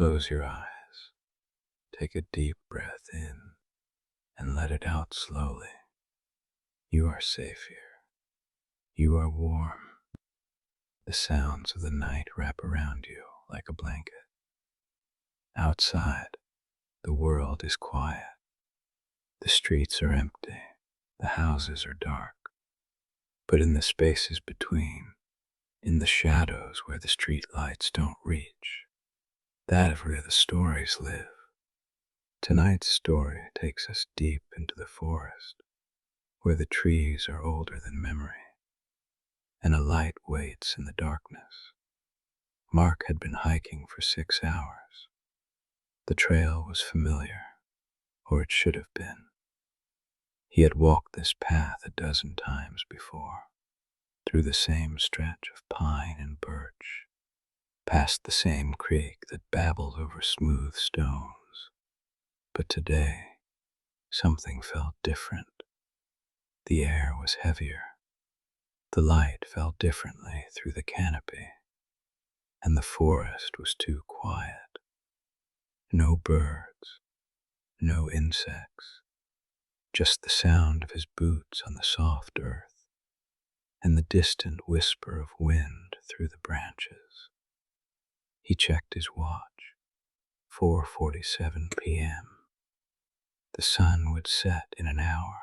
Close your eyes. Take a deep breath in and let it out slowly. You are safe here. You are warm. The sounds of the night wrap around you like a blanket. Outside, the world is quiet. The streets are empty. The houses are dark. But in the spaces between, in the shadows where the street lights don't reach, that is where the stories live. Tonight's story takes us deep into the forest, where the trees are older than memory, and a light waits in the darkness. Mark had been hiking for 6 hours. The trail was familiar, or it should have been. He had walked this path a dozen times before, through the same stretch of pine and birch, past the same creek that babbled over smooth stones. But today, something felt different. The air was heavier. The light fell differently through the canopy, and the forest was too quiet. No birds, no insects, just the sound of his boots on the soft earth and the distant whisper of wind through the branches. He checked his watch. 4:47 p.m. The sun would set in an hour.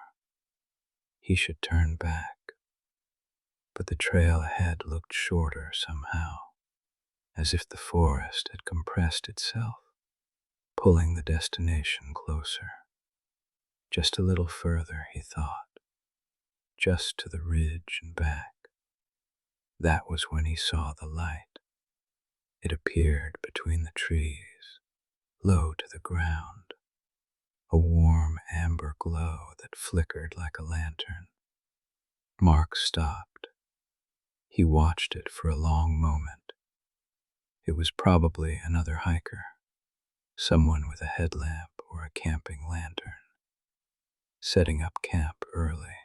He should turn back. But the trail ahead looked shorter somehow, as if the forest had compressed itself, pulling the destination closer. Just a little further, he thought, just to the ridge and back. That was when he saw the light. It appeared between the trees, low to the ground, a warm amber glow that flickered like a lantern. Mark stopped. He watched it for a long moment. It was probably another hiker, someone with a headlamp or a camping lantern, setting up camp early.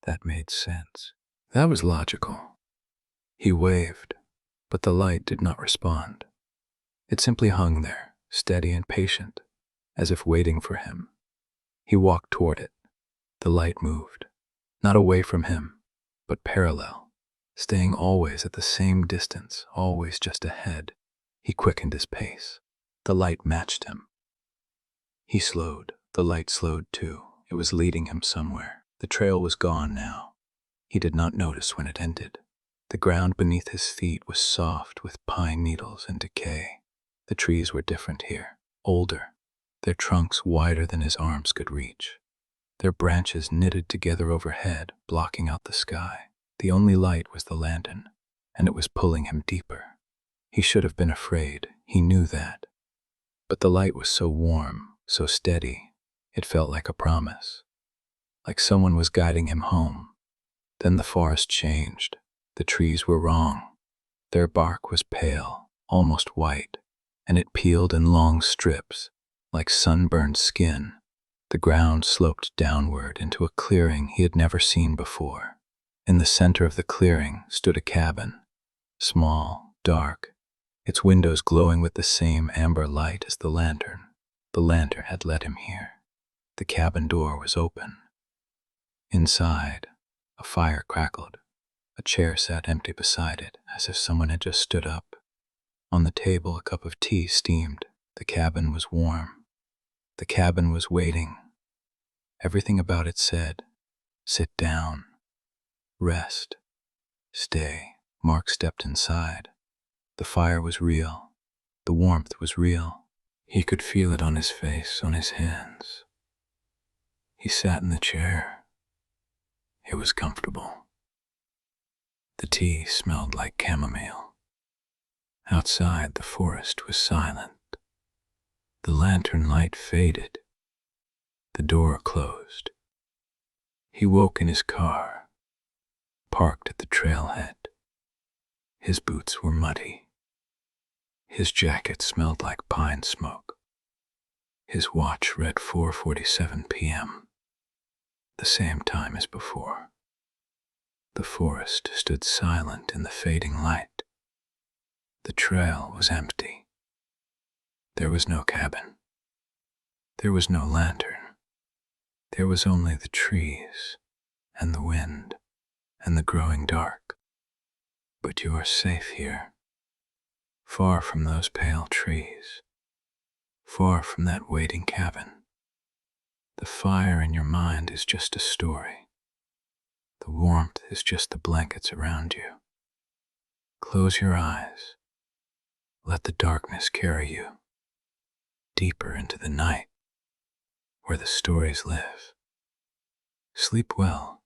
That made sense. That was logical. He waved, but the light did not respond. It simply hung there, steady and patient, as if waiting for him. He walked toward it. The light moved, not away from him, but parallel, staying always at the same distance, always just ahead. He quickened his pace. The light matched him. He slowed. The light slowed too. It was leading him somewhere. The trail was gone now. He did not notice when it ended. The ground beneath his feet was soft with pine needles and decay. The trees were different here, older, their trunks wider than his arms could reach, their branches knitted together overhead, blocking out the sky. The only light was the lantern, and it was pulling him deeper. He should have been afraid, he knew that. But the light was so warm, so steady, it felt like a promise, like someone was guiding him home. Then the forest changed. The trees were wrong. Their bark was pale, almost white, and it peeled in long strips, like sunburned skin. The ground sloped downward into a clearing he had never seen before. In the center of the clearing stood a cabin, small, dark, its windows glowing with the same amber light as the lantern. The lantern had led him here. The cabin door was open. Inside, a fire crackled. A chair sat empty beside it, as if someone had just stood up. On the table, a cup of tea steamed. The cabin was warm. The cabin was waiting. Everything about it said, "Sit down. Rest. Stay." Mark stepped inside. The fire was real. The warmth was real. He could feel it on his face, on his hands. He sat in the chair. It was comfortable. The tea smelled like chamomile. Outside, the forest was silent. The lantern light faded. The door closed. He woke in his car, parked at the trailhead. His boots were muddy. His jacket smelled like pine smoke. His watch read 4:47 p.m., the same time as before. The forest stood silent in the fading light. The trail was empty. There was no cabin. There was no lantern. There was only the trees and the wind and the growing dark. But you are safe here, far from those pale trees, far from that waiting cabin. The fire in your mind is just a story. The warmth is just the blankets around you. Close your eyes. Let the darkness carry you deeper into the night where the stories live. Sleep well.